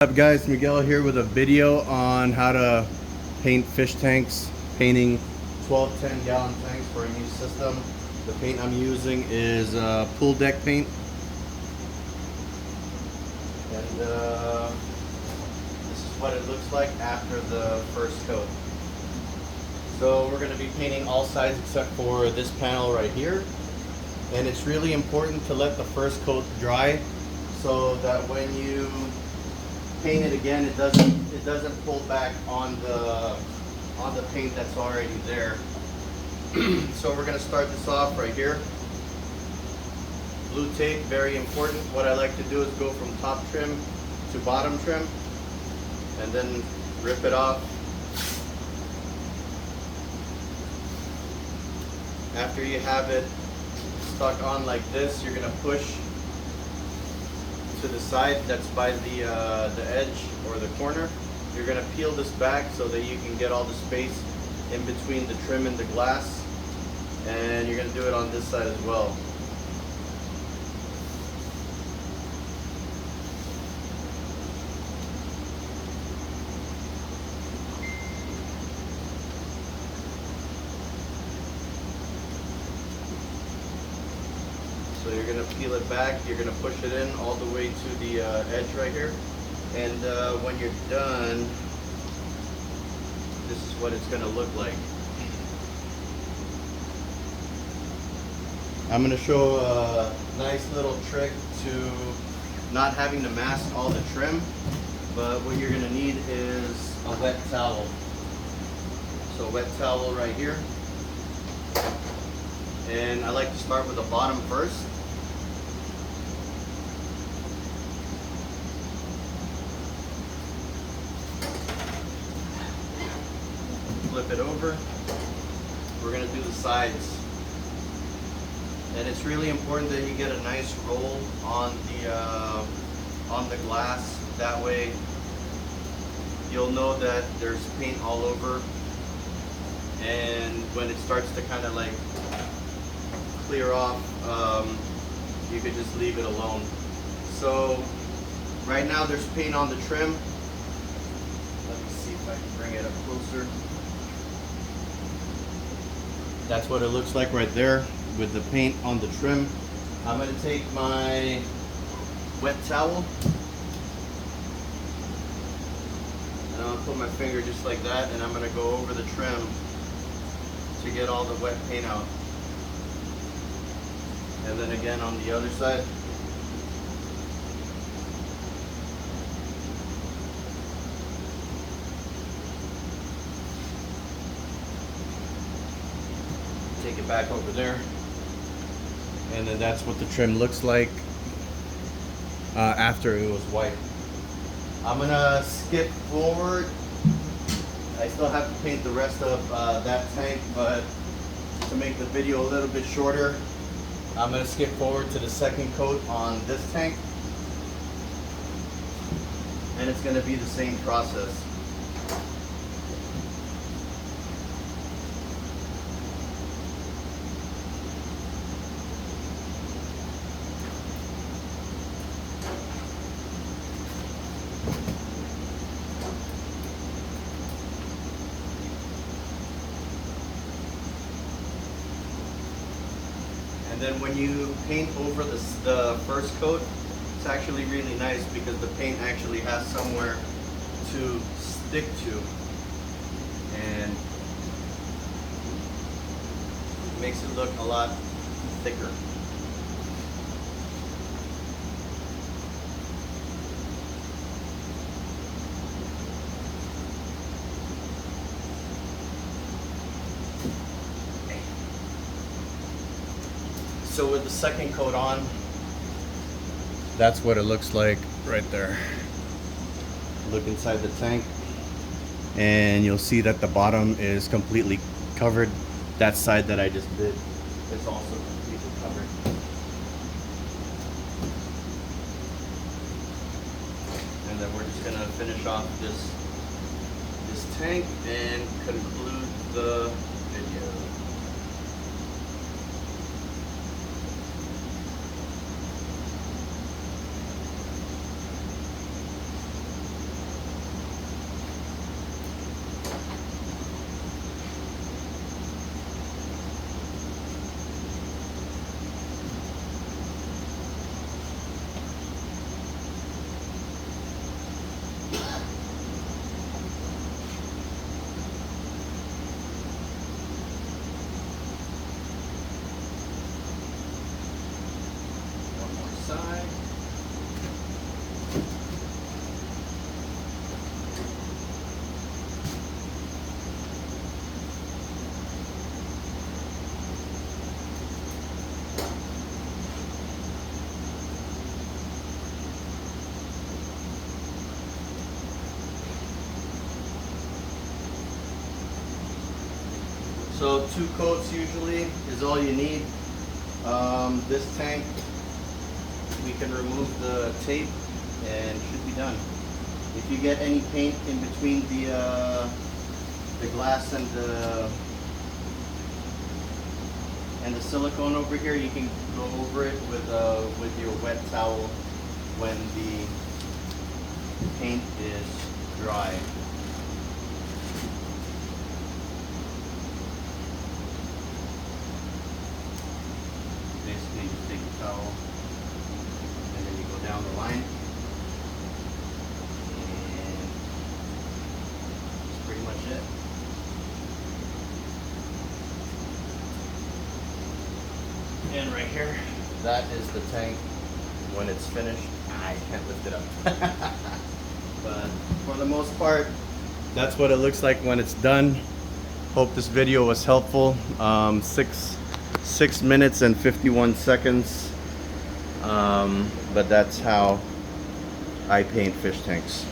What's up guys, Miguel here with a video on how to paint fish tanks, painting 12 10-gallon tanks for a new system. The paint I'm using is pool deck paint, and this is what it looks like after the first coat. So we're going to be painting all sides except for this panel right here, and it's really important to let the first coat dry so that when you paint it again, it doesn't pull back on the paint that's already there. So we're going to start this off right here. Blue tape, very important. What I like to do is go from top trim to bottom trim and then rip it off. After you have it stuck on like this, you're going to push to the side that's by the edge or the corner. You're going to peel this back so that you can get all the space in between the trim and the glass, and you're going to do it on this side as well. So you're going to peel it back, you're going to push it in all the way to the edge right here, and when you're done, this is what it's going to look like. I'm going to show a nice little trick to not having to mask all the trim, but what you're going to need is a wet towel. So wet towel right here, and I like to start with the bottom first. Flip it over. We're going to do the sides, and it's really important that you get a nice roll on the glass. That way you'll know that there's paint all over, and when it starts to kind of like clear off, you could just leave it alone. So right now there's paint on the trim. Let me see if I can bring it up closer. That's what it looks like right there with the paint on the trim. I'm going to take my wet towel and I'll put my finger just like that, and I'm going to go over the trim to get all the wet paint out. And then again on the other side. Take it back over there, and then that's what the trim looks like after it was white. I'm gonna skip forward. I still have to paint the rest of that tank, but to make the video a little bit shorter, I'm gonna skip forward to the second coat on this tank, and it's gonna be the same process. And then when you paint over the first coat, it's actually really nice because the paint actually has somewhere to stick to, and it makes it look a lot thicker. So with the second coat on, that's what it looks like right there. Look inside the tank, and you'll see that the bottom is completely covered. That side that I just did is also completely covered. And then we're just gonna finish off this tank and conclude the video. So 2 coats usually is all you need. This tank, we can remove the tape and should be done. If you get any paint in between the glass and the silicone over here, you can go over it with your wet towel when the paint is dry. Basically, just take the towel and then you go down the line, and that's pretty much it. And right here, that is the tank when it's finished. I can't lift it up. But for the most part, that's what it looks like when it's done. Hope this video was helpful. 6 minutes and 51 seconds. But that's how I paint fish tanks.